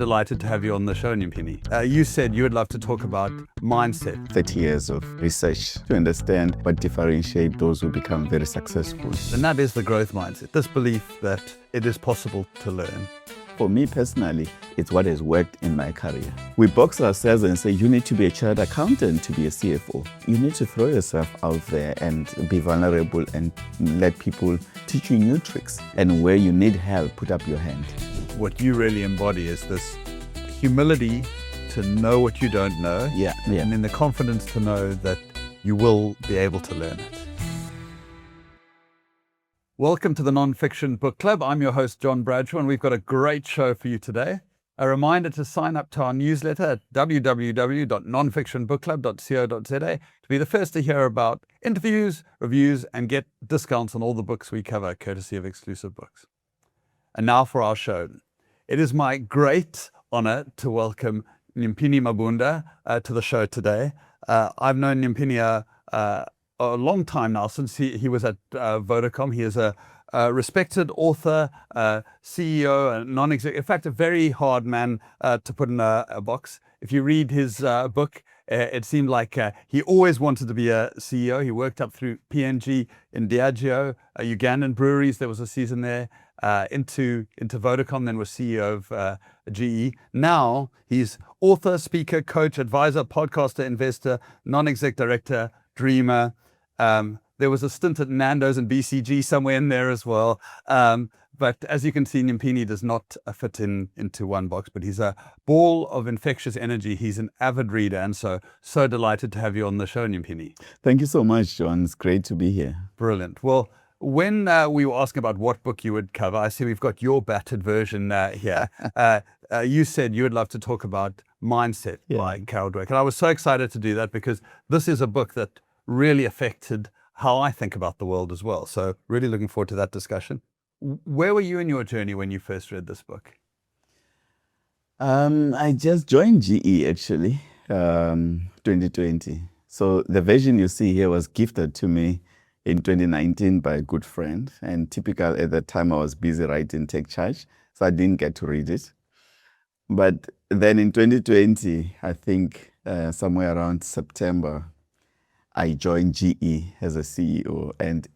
delighted to have you on the show, Nyimpini. You said you would love to talk about mindset. 30 years of research to understand what differentiates those who become very successful. And that is the growth mindset, this belief that it is possible to learn. For me personally, it's what has worked in my career. We box ourselves and say, you need to be a chartered accountant to be a CFO. You need to throw yourself out there and be vulnerable and let people teach you new tricks. And where you need help, put up your hand. What you really embody is this humility to know what you don't know, and then the confidence to know that you will be able to learn it. Welcome to the Non-Fiction Book Club. I'm your host, John Bradshaw, and we've got a great show for you today. A reminder to sign up to our newsletter at www.nonfictionbookclub.co.za to be the first to hear about interviews, reviews, and get discounts on all the books we cover, courtesy of exclusive books. And now for our show. It is my great honor to welcome Nyimpini Mabunda to the show today. I've known Nyimpini a long time now, since he was at Vodacom. He is a respected author, CEO, and non-executive. In fact, a very hard man to put in a box. If you read his book, it seemed like he always wanted to be a CEO. He worked up through P&G in Diageo, Ugandan breweries. There was a season there. Into Vodacom, then was CEO of GE. Now he's author, speaker, coach, advisor, podcaster, investor, non-exec director, dreamer. There was a stint at Nando's and BCG somewhere in there as well. But as you can see, Nyimpini does not fit into one box, but he's a ball of infectious energy. He's an avid reader, and so delighted to have you on the show, Nyimpini. Thank you so much, John. It's great to be here. Brilliant. Well, when we were asking about what book you would cover, I see we've got your battered version here. You said you would love to talk about Mindset by Carol Dweck. And I was so excited to do that because this is a book that really affected how I think about the world as well. So really looking forward to that discussion. Where were you in your journey when you first read this book? I just joined GE actually, 2020. So the version you see here was gifted to me in 2019 by a good friend, and typical at that time I was busy writing Take Charge, so I didn't get to read it. But then in 2020, I think somewhere around September, I joined GE as a CEO, and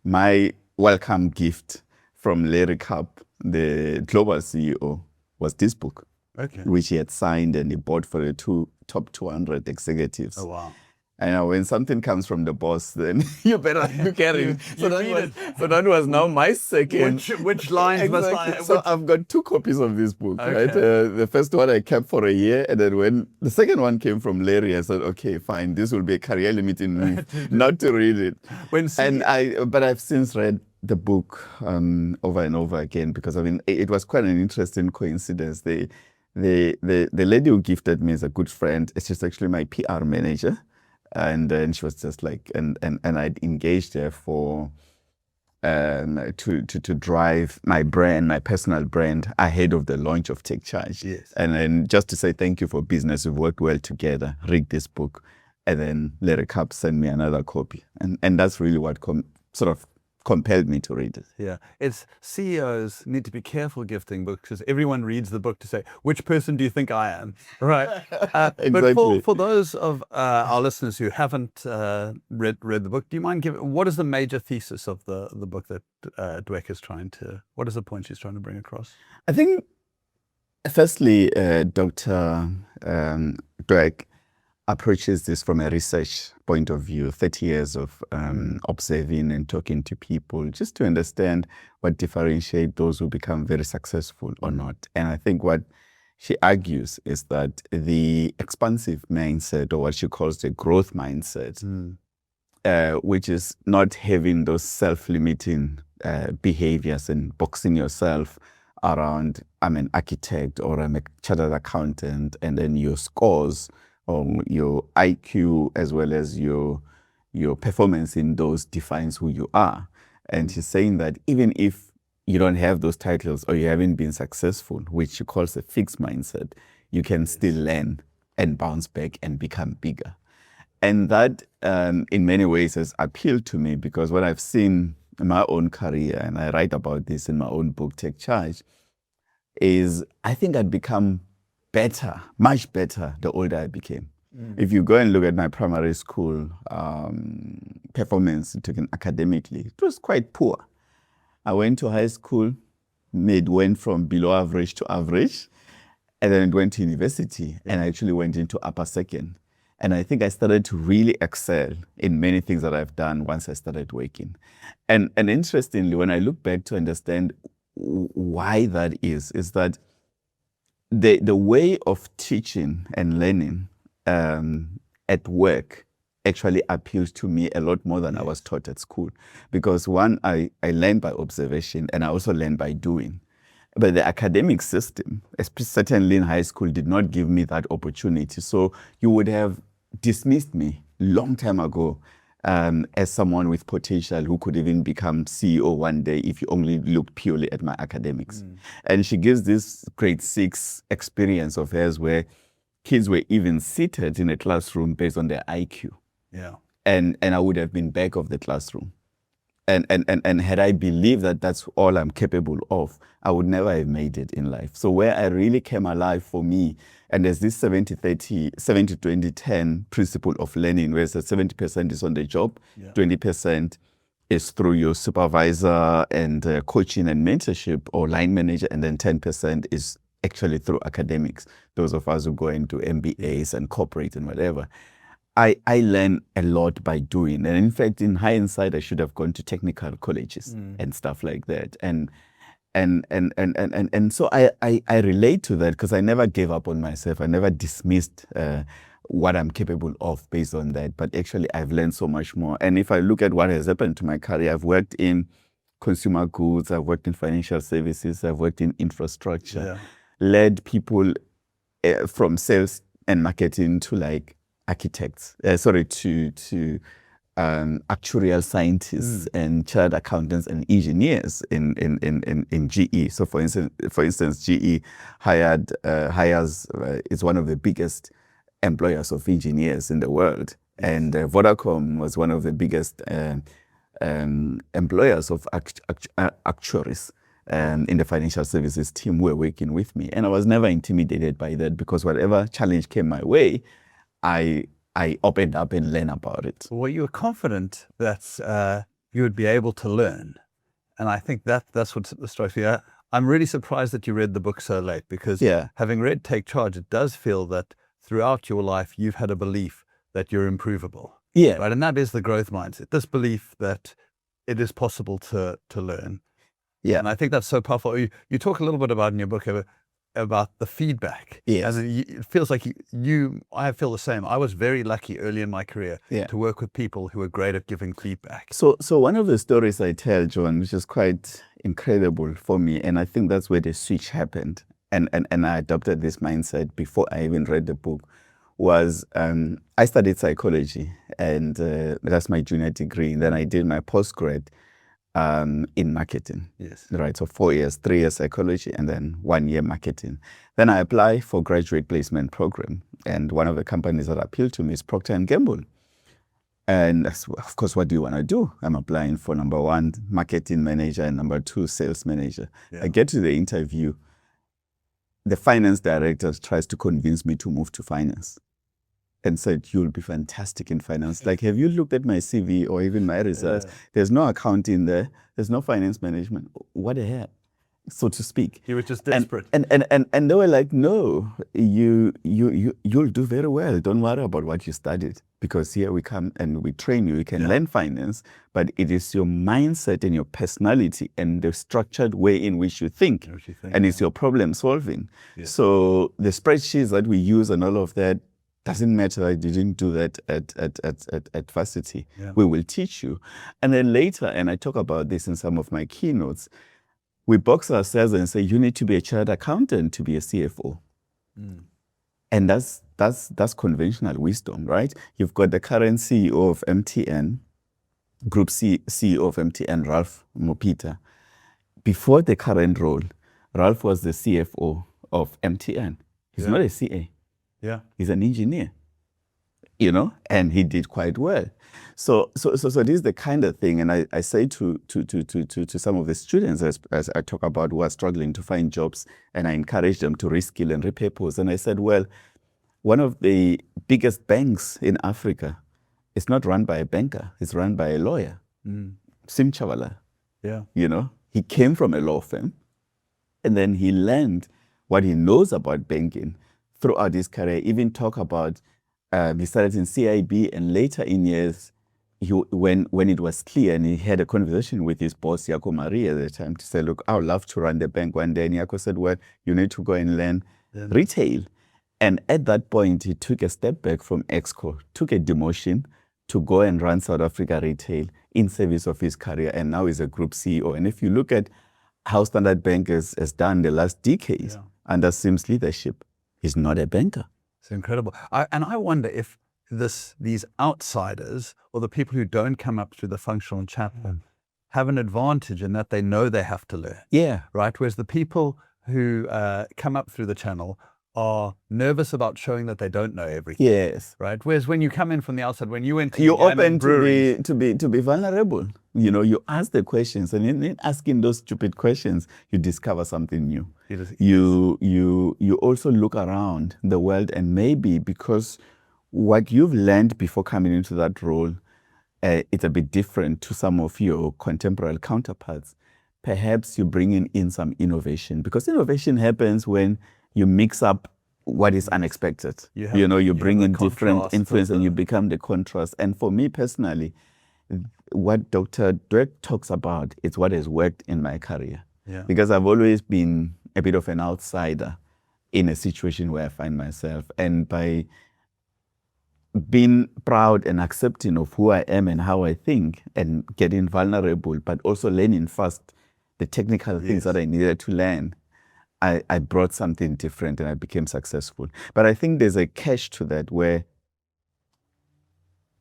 my welcome gift from Larry Kapp, the global CEO, was this book, which he had signed and he bought for the top 200 executives. Oh, wow. And when something comes from the boss, then you better look at it. So that was now my second. Which lines must I? So I've got 2 copies of this book, right? The first one I kept for a year, and then when the second one came from Larry, I said, okay, fine, this will be a career limiting move not to read it. But I've since read the book over and over again, because I mean it was quite an interesting coincidence. The lady who gifted me is a good friend. It's just actually my PR manager. And then she was just like, and I'd engaged her for to drive my brand, my personal brand, ahead of the launch of Take Charge. Yes. And then just to say thank you for business, we've worked well together. Read this book, and then Larry Kapp sent me another copy, and that's really what sort of compelled me to read it. Yeah, it's CEOs need to be careful gifting books, because everyone reads the book to say, which person do you think I am? Right. Exactly. But for those of our listeners who haven't read the book, do you mind giving, what is the major thesis of the book that Dweck is what is the point she's trying to bring across? I think, firstly, Dr. Dweck approaches this from a research point of view, 30 years of observing and talking to people, just to understand what differentiates those who become very successful or not. And I think what she argues is that the expansive mindset, or what she calls the growth mindset, which is not having those self-limiting behaviors and boxing yourself around, I'm an architect or I'm a chartered accountant, and then your scores, your IQ as well as your performance in those defines who you are. And she's saying that even if you don't have those titles or you haven't been successful, which she calls a fixed mindset, you can still learn and bounce back and become bigger. And that in many ways has appealed to me, because what I've seen in my own career, and I write about this in my own book, Take Charge, is I think I'd become better, much better, the older I became. If you go and look at my primary school performance taken academically, it was quite poor. I went to high school, went from below average to average, and then went to university and I actually went into upper second. And I think I started to really excel in many things that I've done once I started working. And interestingly, when I look back to understand why that is that the way of teaching and learning at work actually appeals to me a lot more than I was taught at school. Because one, I learned by observation and I also learned by doing. But the academic system, certainly in high school, did not give me that opportunity. So you would have dismissed me long time ago as someone with potential who could even become CEO one day if you only looked purely at my academics. And she gives this grade 6 experience of hers where kids were even seated in a classroom based on their IQ. Yeah. And I would have been back of the classroom. And had I believed that that's all I'm capable of, I would never have made it in life. So where I really came alive for me, and there's this 70-30, 70-20-10 principle of learning, where 70% is on the job, 20% is through your supervisor and coaching and mentorship or line manager, and then 10% is actually through academics. Those of us who go into MBAs and corporate and whatever. I learn a lot by doing. And in fact, in hindsight, I should have gone to technical colleges and stuff like that. And so I relate to that because I never gave up on myself. I never dismissed what I'm capable of based on that. But actually, I've learned so much more. And if I look at what has happened to my career, I've worked in consumer goods, I've worked in financial services, I've worked in infrastructure, led people from sales and marketing to like architects, to actuarial scientists and chartered accountants and engineers in GE. So for instance, GE hires is one of the biggest employers of engineers in the world, and Vodacom was one of the biggest employers of actuaries. In the financial services team who were working with me, and I was never intimidated by that because whatever challenge came my way, I opened up and learned about it. Well, you were confident that you would be able to learn. And I think that's what strikes me. I'm really surprised that you read the book so late because having read Take Charge, it does feel that throughout your life, you've had a belief that you're improvable. Yeah. Right? And that is the growth mindset, this belief that it is possible to learn. Yeah. And I think that's so powerful. You talk a little bit about in your book about the feedback. Yes. And it feels like I feel the same. I was very lucky early in my career to work with people who were great at giving feedback. So one of the stories I tell, John, which is quite incredible for me, and I think that's where the switch happened, and I adopted this mindset before I even read the book, was I studied psychology, and that's my junior degree. And then I did my postgrad in marketing. Yes. Right. So 4 years, 3 years psychology, and then 1 year marketing. Then I applied for graduate placement program. And one of the companies that appealed to me is Procter & Gamble. And of course, what do you want to do? I'm applying for number 1, marketing manager, and number 2, sales manager. Yeah. I get to the interview. The finance director tries to convince me to move to finance and said, you'll be fantastic in finance. Like, have you looked at my CV or even my results? There's no accounting there. There's no finance management. What the heck, so to speak. You were just desperate. And they were like, no, you'll do very well. Don't worry about what you studied, because here we come and we train you. You can learn finance, but it is your mindset and your personality and the structured way in which you think. And it's your problem solving. Yeah. So the spreadsheets that we use and all of that, doesn't matter. I didn't do that at varsity. Yeah. We will teach you. And then later, and I talk about this in some of my keynotes, we box ourselves and say, you need to be a chartered accountant to be a CFO. And that's conventional wisdom, right? You've got the current CEO of MTN, Group CEO of MTN, Ralph Mopita. Before the current role, Ralph was the CFO of MTN. He's not a CA. Yeah, he's an engineer. and he did quite well. So this is the kind of thing, and I say to some of the students as I talk about who are struggling to find jobs, and I encourage them to reskill and repurpose. And I said, well, one of the biggest banks in Africa is not run by a banker; it's run by a lawyer, Sim Chavala. Yeah, he came from a law firm, and then he learned what he knows about banking throughout his career. Even talk about he started in CIB, and later in years, when it was clear, and he had a conversation with his boss, Yako Marie, at the time, to say, look, I would love to run the bank one day. And Yako said, well, you need to go and learn retail. And at that point, he took a step back from Exco, took a demotion to go and run South Africa retail in service of his career, and now he's a group CEO. And if you look at how Standard Bank has done the last decades under Sim's leadership, he's not a banker. It's incredible. And I wonder if these outsiders, or the people who don't come up through the functional channel, have an advantage in that they know they have to learn. Yeah. Right? Whereas the people who come up through the channel are nervous about showing that they don't know everything. Yes. Right? Whereas when you come in from the outside, when you went to you're open to be vulnerable. You ask the questions, and in asking those stupid questions, you discover something new. You also look around the world, and maybe because what you've learned before coming into that role, it's a bit different to some of your contemporary counterparts. Perhaps you're bringing in some innovation, because innovation happens when you mix up what is unexpected. You bring in different influence, and you become the contrast. And for me personally, what Dr. Dweck talks about is what has worked in my career. Yeah. Because I've always been a bit of an outsider in a situation where I find myself. And by being proud and accepting of who I am and how I think, and getting vulnerable, but also learning fast the technical things that I needed to learn, I brought something different, and I became successful. But I think there's a catch to that where,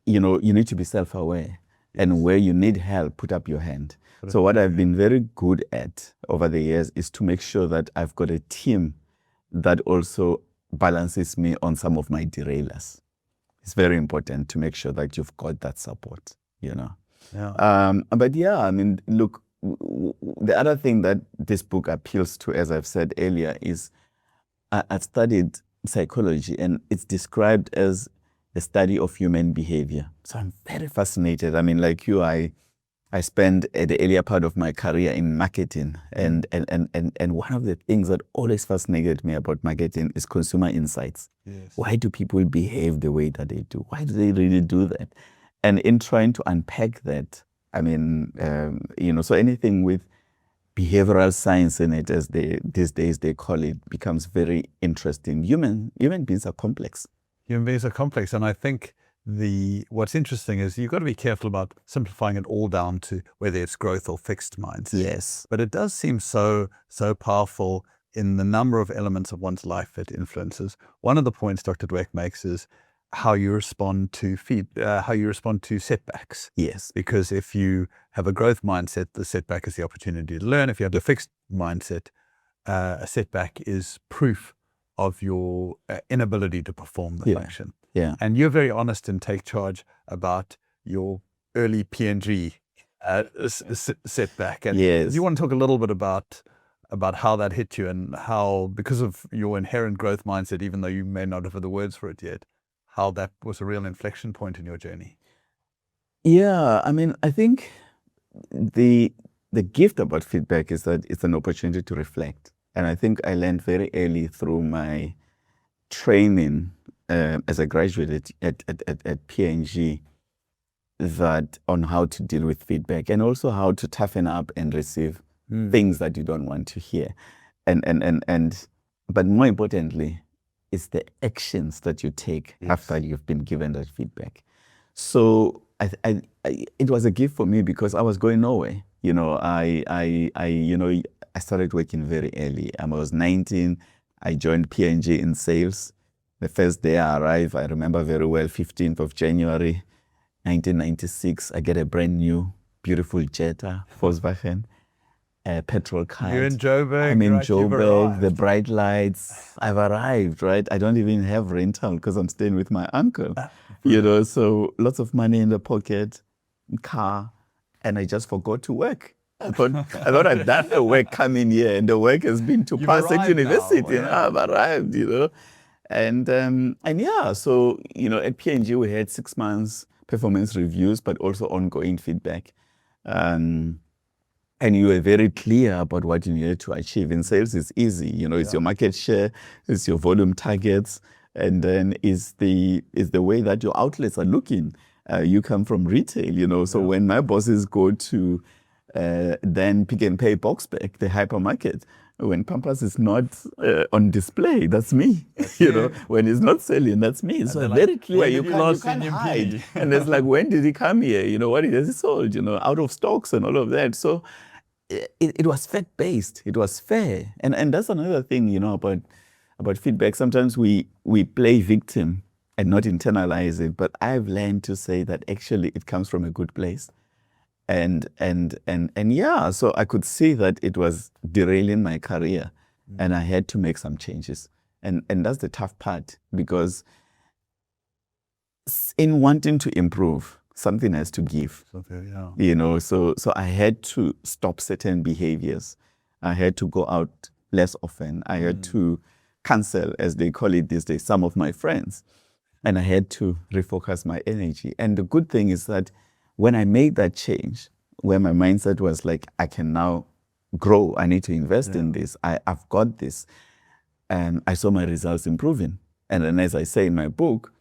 you need to be self-aware. And where you need help, put up your hand. So what I've been very good at over the years is to make sure that I've got a team that also balances me on some of my derailers. It's very important to make sure that you've got that support, Yeah. But look, the other thing that this book appeals to, as I've said earlier, is I've studied psychology, and it's described as the study of human behavior. So I'm very fascinated. Like you, I spent the earlier part of my career in marketing, and one of the things that always fascinated me about marketing is consumer insights. Yes. Why do people behave the way that they do? Why do they really do that? And in trying to unpack that, so anything with behavioral science in it, as these days they call it, becomes very interesting. Human beings are complex. Human beings are complex, and I think what's interesting is you've got to be careful about simplifying it all down to whether it's growth or fixed mindset. Yes. But it does seem so powerful in the number of elements of one's life it influences. One of the points Dr. Dweck makes is how you respond to setbacks. Yes. Because if you have a growth mindset, the setback is the opportunity to learn. If you have a fixed mindset, a setback is proof of your inability to perform the function. Yeah. And you're very honest and take charge about your early P&G setback. And yes. Do you want to talk a little bit about how that hit you, and how, because of your inherent growth mindset, even though you may not have the words for it yet, how that was a real inflection point in your journey? Yeah, I think the gift about feedback is that it's an opportunity to reflect. And I think I learned very early through my training as a graduate at P&G that on how to deal with feedback, and also how to toughen up and receive things that you don't want to hear. But more importantly, it's the actions that you take after you've been given that feedback. So it was a gift for me, because I was going nowhere. I started working very early. I was 19. I joined P&G in sales. The first day I arrived, I remember very well, 15th of January, 1996. I get a brand new, beautiful Jetta, Volkswagen, petrol car. You're in Joburg. I'm in right? Joburg, the bright lights. I've arrived, right? I don't even have rental because I'm staying with my uncle. you know, so lots of money in the pocket, car, and I just forgot to work. I thought I've done the work coming here, and the work has been to You've pass at arrived university. now, You know, I've arrived, you know. And yeah, so, you know, at P&G we had 6 months performance reviews, but also ongoing feedback. And you were very clear about what you needed to achieve. In sales, it's easy. You know, it's your market share, it's your volume targets, and then it's the way that your outlets are looking. You come from retail, you know, so when my bosses go to then Pick and Pay Boxback, the hypermarket, when Pampers is not on display, that's me. You know, when it's not selling, that's me. So like, very clear. You can't hide. And it's like, when did he come here? You know, what has he sold? You know, out of stocks and all of that. So it was fact-based. It was fair. And that's another thing, you know, about feedback. Sometimes we play victim and not internalize it. But I've learned to say that actually it comes from a good place. And yeah, so I could see that it was derailing my career, and I had to make some changes. And that's the tough part, because in wanting to improve, something has to give. You know, so I had to stop certain behaviors. I had to go out less often. I had to cancel, as they call it these days, some of my friends. And I had to refocus my energy. And the good thing is that when I made that change, where my mindset was like, I can now grow, I need to invest in this, I've got this, and I saw my results improving. And then, as I say in my book,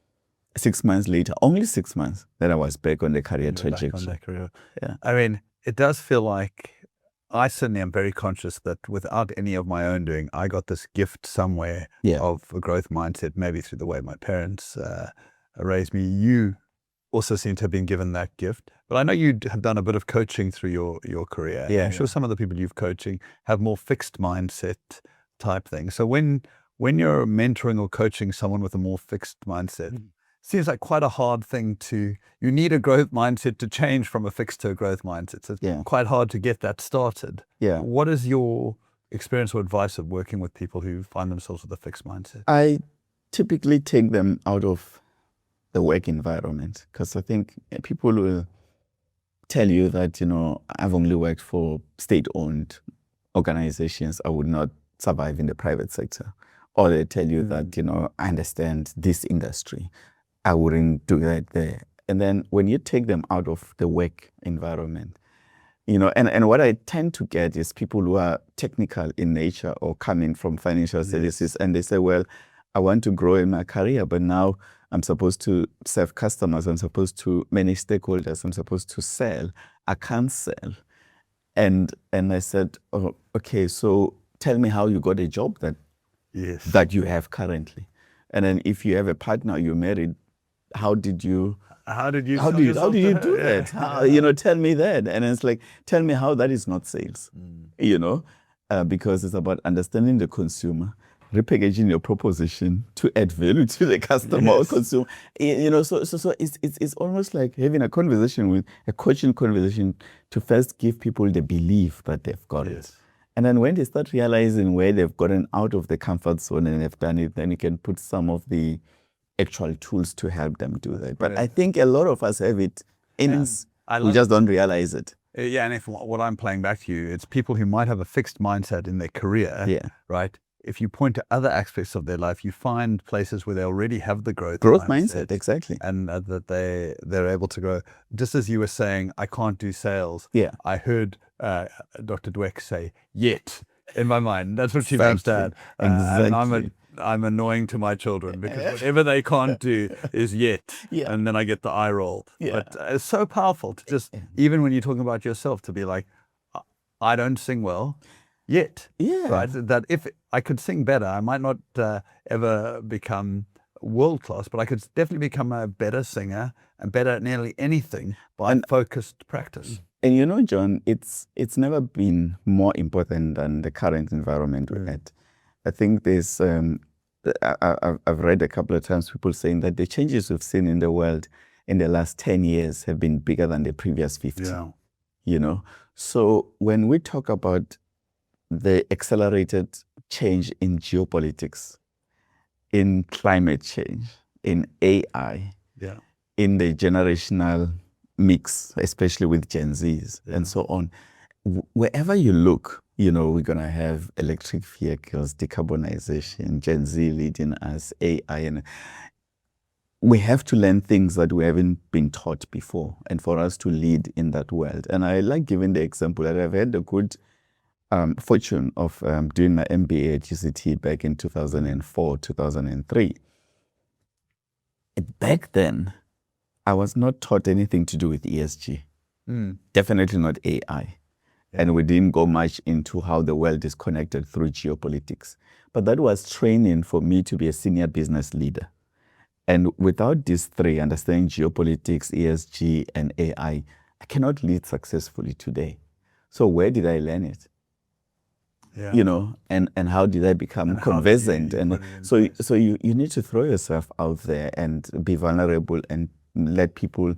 6 months later, only 6 months, that I was back on the career trajectory. Yeah. I mean, it does feel like, I certainly am very conscious that without any of my own doing, I got this gift somewhere of a growth mindset, maybe through the way my parents raised me. You also seem to have been given that gift. But I know you have done a bit of coaching through your career. I'm sure some of the people you've coaching have more fixed mindset type things. So when you're mentoring or coaching someone with a more fixed mindset, seems like quite a hard thing you need a growth mindset to change from a fixed to a growth mindset. So it's quite hard to get that started. Yeah. What is your experience or advice of working with people who find themselves with a fixed mindset? I typically take them out of the work environment, because I think people will tell you that, you know, I've only worked for state-owned organizations, I would not survive in the private sector. Or they tell you that, you know, I understand this industry, I wouldn't do that there. And then when you take them out of the work environment, you know, and what I tend to get is people who are technical in nature or coming from financial services, and they say, well, I want to grow in my career, but now I'm supposed to serve customers, I'm supposed to manage stakeholders, I'm supposed to sell. I can't sell. And I said, oh, okay, so tell me how you got a job that you have currently. And then if you have a partner, you're married, how did you do that? You know, tell me that. And it's like, tell me how that is not sales, you know, because it's about understanding the consumer, repackaging your proposition to add value to the customer or consumer. You know, so it's almost like having a coaching conversation to first give people the belief that they've got it. And then when they start realizing where they've gotten out of the comfort zone and they've done it, then you can put some of the actual tools to help them do that. But I think a lot of us have it in us. We just don't realize it. Yeah, and if what I'm playing back to you, it's people who might have a fixed mindset in their career, right? If you point to other aspects of their life, you find places where they already have the growth mindset, exactly, and that they're able to grow. Just as you were saying, I can't do sales. I heard Dr. Dweck say "yet" in my mind. That's what she loves to add. And I'm annoying to my children because whatever they can't do is yet, and then I get the eye roll. But it's so powerful to just, even when you're talking about yourself, to be like, I don't sing well. Yet, right? That if I could sing better, I might not ever become world class, but I could definitely become a better singer and better at nearly anything by focused practice. And you know, John, it's never been more important than the current environment we're at. I think there's, I've read a couple of times people saying that the changes we've seen in the world in the last 10 years have been bigger than the previous 50. You know, so when we talk about the accelerated change in geopolitics, in climate change, in AI, in the generational mix, especially with Gen Zs and so on. Wherever you look, you know, we're going to have electric vehicles, decarbonization, Gen Z leading us, AI, and we have to learn things that we haven't been taught before, and for us to lead in that world. And I like giving the example that I've had the good fortune of doing my MBA at UCT back in 2004, 2003. Back then, I was not taught anything to do with ESG. Definitely not AI. And we didn't go much into how the world is connected through geopolitics. But that was training for me to be a senior business leader. And without these three, understanding geopolitics, ESG, and AI, I cannot lead successfully today. So where did I learn it? You know, and how did I become conversant? And so you need to throw yourself out there and be vulnerable and let people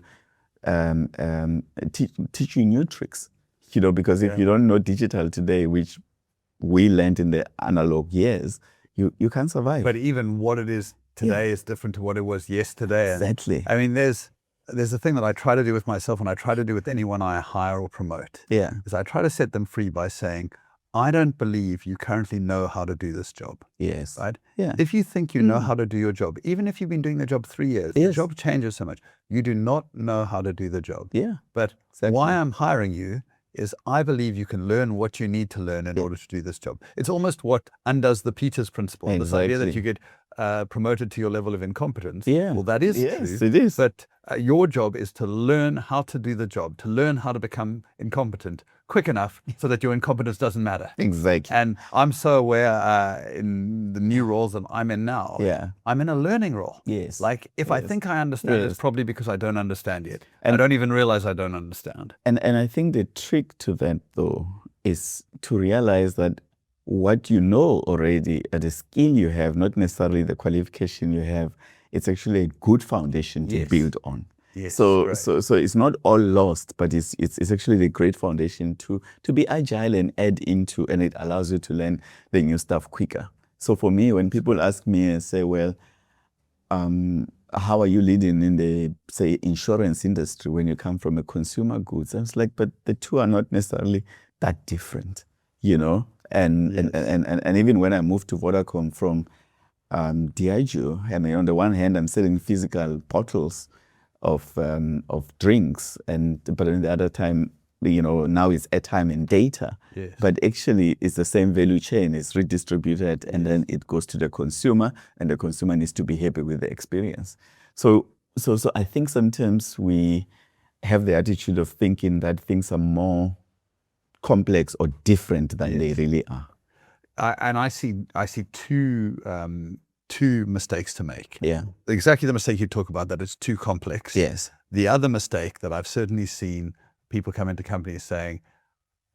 teach you new tricks. You know, because if you don't know digital today, which we learned in the analog years, you can't survive. But even what it is today is different to what it was yesterday. Exactly. And, I mean, there's a thing that I try to do with myself, and I try to do with anyone I hire or promote. Is I try to set them free by saying, I don't believe you currently know how to do this job. Right? If you think you know how to do your job, even if you've been doing the job 3 years, the job changes so much. You do not know how to do the job. But why I'm hiring you is I believe you can learn what you need to learn in order to do this job. It's almost what undoes the Peters principle. This idea that you get promoted to your level of incompetence. Well, that is true. It is. But your job is to learn how to do the job, to learn how to become incompetent quick enough so that your incompetence doesn't matter. Exactly. And I'm so aware in the new roles that I'm in now, I'm in a learning role. Like if I think I understand, it's probably because I don't understand yet. And I don't even realize I don't understand. And I think the trick to that, though, is to realize that what you know already, the skill you have, not necessarily the qualification you have, it's actually a good foundation to build on. So it's not all lost, but it's actually a great foundation to be agile and add into, and it allows you to learn the new stuff quicker. So for me, when people ask me and say, well, how are you leading in the, say, insurance industry when you come from a consumer goods? I was like, but the two are not necessarily that different, you know? And even when I moved to Vodacom from Diageo, I mean, on the one hand, I'm selling physical bottles of drinks, but on the other time, you know, now it's airtime and data. But actually, it's the same value chain. It's redistributed, and then it goes to the consumer, and the consumer needs to be happy with the experience. So I think sometimes we have the attitude of thinking that things are more complex or different than they really are. And I see two mistakes to make. Exactly the mistake you talk about, that it's too complex. The other mistake that I've certainly seen people come into companies saying,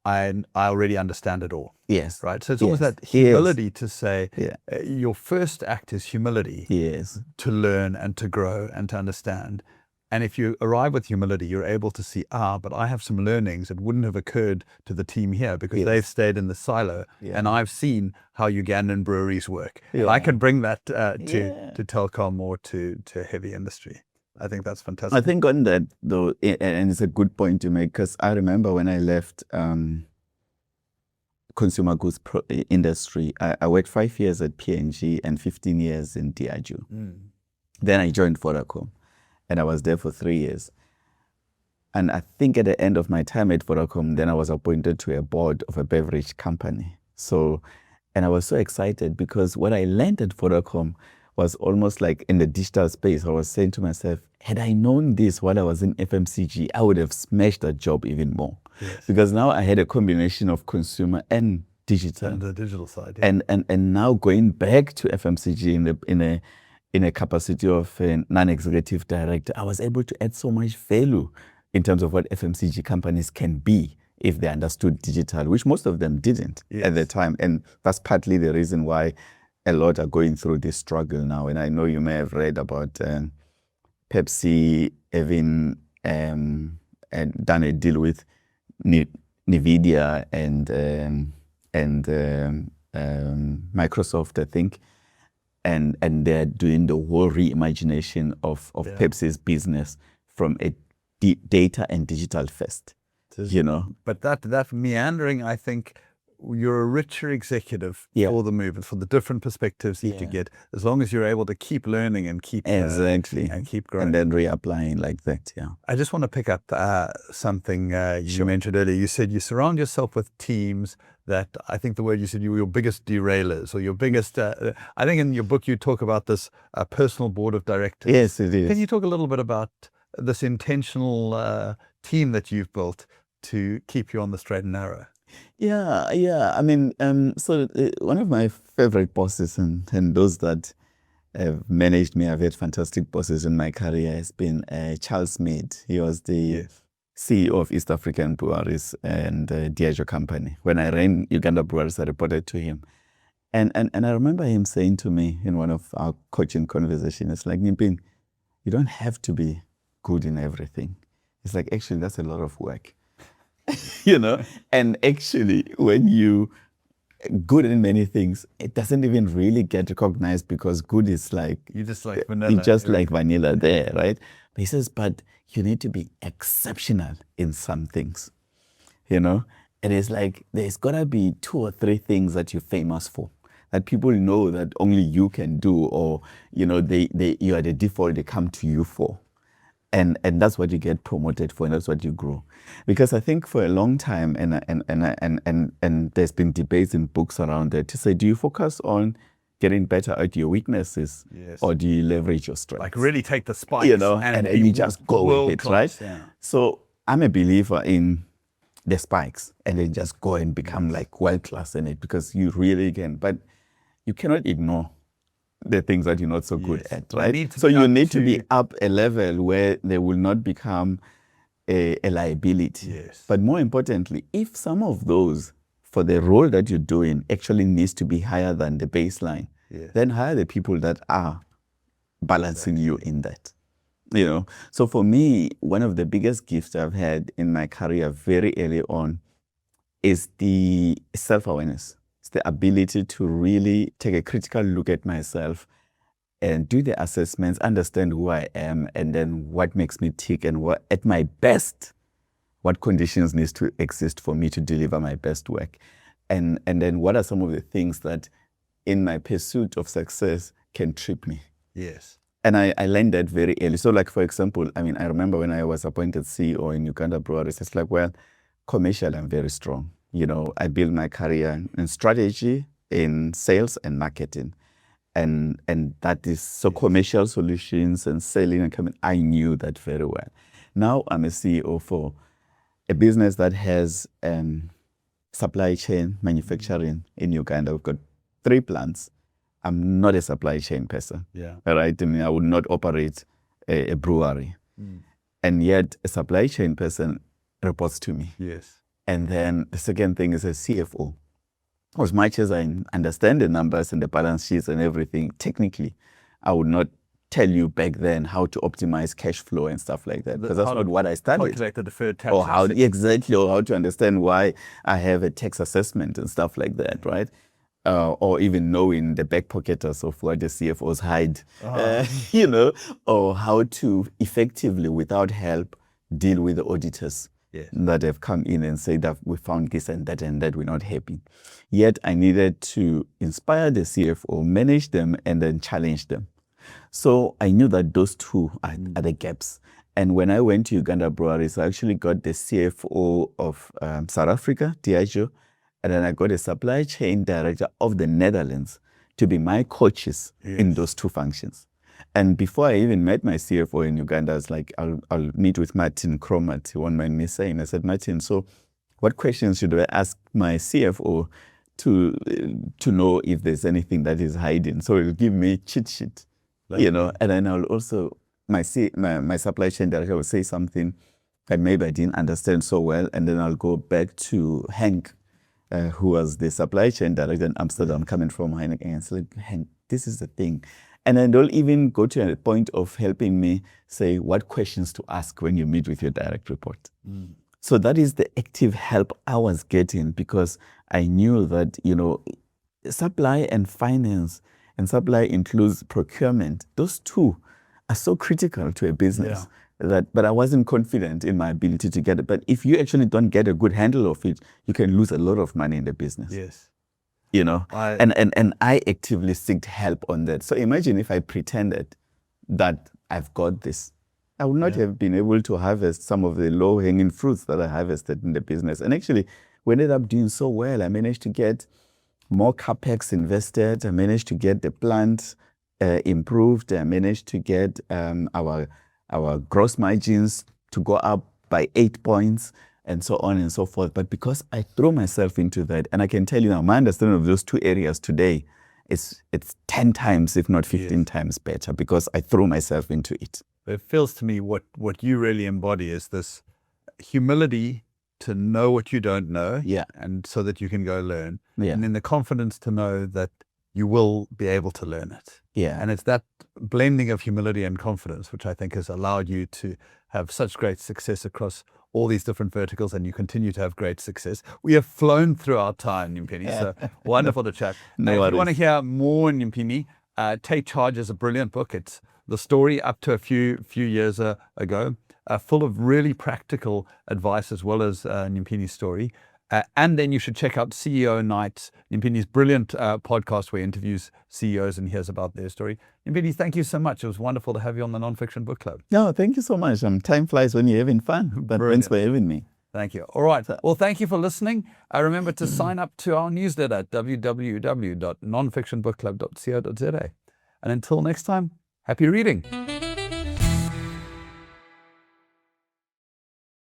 I already understand it all. Right? So it's almost that humility to say, your first act is humility to learn and to grow and to understand. And if you arrive with humility, you're able to see, but I have some learnings that wouldn't have occurred to the team here because they've stayed in the silo. And I've seen how Ugandan breweries work. And I can bring that to telecom or to heavy industry. I think that's fantastic. I think on that, though, and it's a good point to make, because I remember when I left consumer goods industry, I worked 5 years at P&G and 15 years in Diageo. Then I joined Vodacom. And I was there for 3 years. And I think at the end of my time at Vodacom, then I was appointed to a board of a beverage company. And I was so excited because what I learned at Vodacom was almost like in the digital space. I was saying to myself, had I known this while I was in FMCG, I would have smashed that job even more. Because now I had a combination of consumer and digital. And the digital side. And now going back to FMCG in a capacity of a non-executive director, I was able to add so much value in terms of what FMCG companies can be if they understood digital, which most of them didn't at the time. And that's partly the reason why a lot are going through this struggle now. And I know you may have read about Pepsi having done a deal with NVIDIA and Microsoft, I think. and they're doing the whole reimagination of Pepsi's business from a data and digital first. You know, but that meandering, I think you're a richer executive for the movement, for the different perspectives you get, as long as you're able to keep learning and keep exactly and keep growing and then reapplying like that. I just want to pick up something you mentioned earlier. You said you surround yourself with teams that, I think the word you said, you were your biggest derailers or your biggest, I think in your book you talk about this personal board of directors. Yes, it is. Can you talk a little bit about this intentional team that you've built to keep you on the straight and narrow? Yeah. I mean, so one of my favorite bosses and those that have managed me, I've had fantastic bosses in my career, has been Charles Mead. He was the CEO of East African Breweries and Diageo Company. When I ran Uganda Breweries, I reported to him. And I remember him saying to me in one of our coaching conversations, it's like, Nyimpini, you don't have to be good in everything. It's like, actually, that's a lot of work. You know, and actually when you good in many things, it doesn't even really get recognized because good is like you just like vanilla. You just like vanilla there, right? But he says, but you need to be exceptional in some things, you know. And it's like there's gotta be 2 or 3 things that you're famous for, that people know that only you can do, or you know, you are the default, they come to you for. And that's what you get promoted for, and that's what you grow. Because I think for a long time, and there's been debates in books around it to say, do you focus on getting better at your weaknesses, or do you leverage your strengths? Like really take the spikes, you know, and you just go with it, right? Yeah. So I'm a believer in the spikes, and then just go and become like world class in it, because you really can. But you cannot ignore the things that you're not so good at, right? So you need to be up a level where they will not become a liability. Yes. But more importantly, if some of those for the role that you're doing actually needs to be higher than the baseline, then hire the people that are balancing you in that. You know, so for me, one of the biggest gifts I've had in my career very early on is the self-awareness. It's the ability to really take a critical look at myself and do the assessments, understand who I am, and then what makes me tick, and what, at my best, what conditions needs to exist for me to deliver my best work. And then what are some of the things that in my pursuit of success can trip me? Yes. And I learned that very early. So like, for example, I mean, I remember when I was appointed CEO in Uganda Breweries, it's like, well, commercial, I'm very strong. You know, I built my career in strategy, in sales and marketing. And that is, so commercial solutions and selling and coming, I knew that very well. Now I'm a CEO for a business that has supply chain manufacturing in Uganda. We've got 3 plants. I'm not a supply chain person. Yeah. Right? I mean, I would not operate a brewery. And yet a supply chain person reports to me. Yes. And then the second thing is a CFO. As much as I understand the numbers and the balance sheets and everything, technically, I would not tell you back then how to optimize cash flow and stuff like that, because that's not what I studied. Calculate the deferred tax. Or how to understand why I have a tax assessment and stuff like that, right? Or even knowing the back pocketers of what the CFOs hide, you know, or how to effectively, without help, deal with the auditors that have come in and say that we found this and that we're not happy. Yet I needed to inspire the CFO, manage them, and then challenge them. So I knew that those 2 are the gaps. And when I went to Uganda Breweries, I actually got the CFO of South Africa, Diageo, and then I got a supply chain director of the Netherlands to be my coaches in those 2 functions. And before I even met my CFO in Uganda, I was like, I'll meet with Martin Cromat, he won't mind me saying. I said, Martin, so what questions should I ask my CFO to know if there's anything that is hiding? So he'll give me cheat sheet, you know, and then I'll also, my supply chain director will say something that maybe I didn't understand so well, and then I'll go back to Hank, who was the supply chain director in Amsterdam, coming from Heineken, and say, Hank, this is the thing. And then they'll even go to a point of helping me say what questions to ask when you meet with your direct report. So that is the active help I was getting, because I knew that, you know, supply and finance and supply includes procurement. Those two are so critical to a business but I wasn't confident in my ability to get it. But if you actually don't get a good handle of it, you can lose a lot of money in the business. Yes. You know, and I actively sought help on that. So imagine if I pretended that I've got this. I would not have been able to harvest some of the low-hanging fruits that I harvested in the business. And actually, we ended up doing so well. I managed to get more capex invested. I managed to get the plant improved. I managed to get our gross margins to go up by 8 points, and so on and so forth. But because I threw myself into that, and I can tell you now, my understanding of those two areas today it's 10 times, if not 15 times better, because I threw myself into it. It feels to me what you really embody is this humility to know what you don't know, and so that you can go learn, and then the confidence to know that you will be able to learn it. And it's that blending of humility and confidence which I think has allowed you to have such great success across all these different verticals, and you continue to have great success. We have flown through our time, Nyimpini, so wonderful to chat. If you want to hear more, Nyimpini, Take Charge is a brilliant book. It's the story up to a few years ago, full of really practical advice as well as Nyimpini's story. And then you should check out CEO Nights, Nyimpini's brilliant podcast where he interviews CEOs and hears about their story. Nyimpini, thank you so much. It was wonderful to have you on the Nonfiction Book Club. No, thank you so much. Time flies when you're having fun, but thanks for having me. Thank you. All right. Well, thank you for listening. Remember to sign up to our newsletter at www.nonfictionbookclub.co.za. And until next time, happy reading.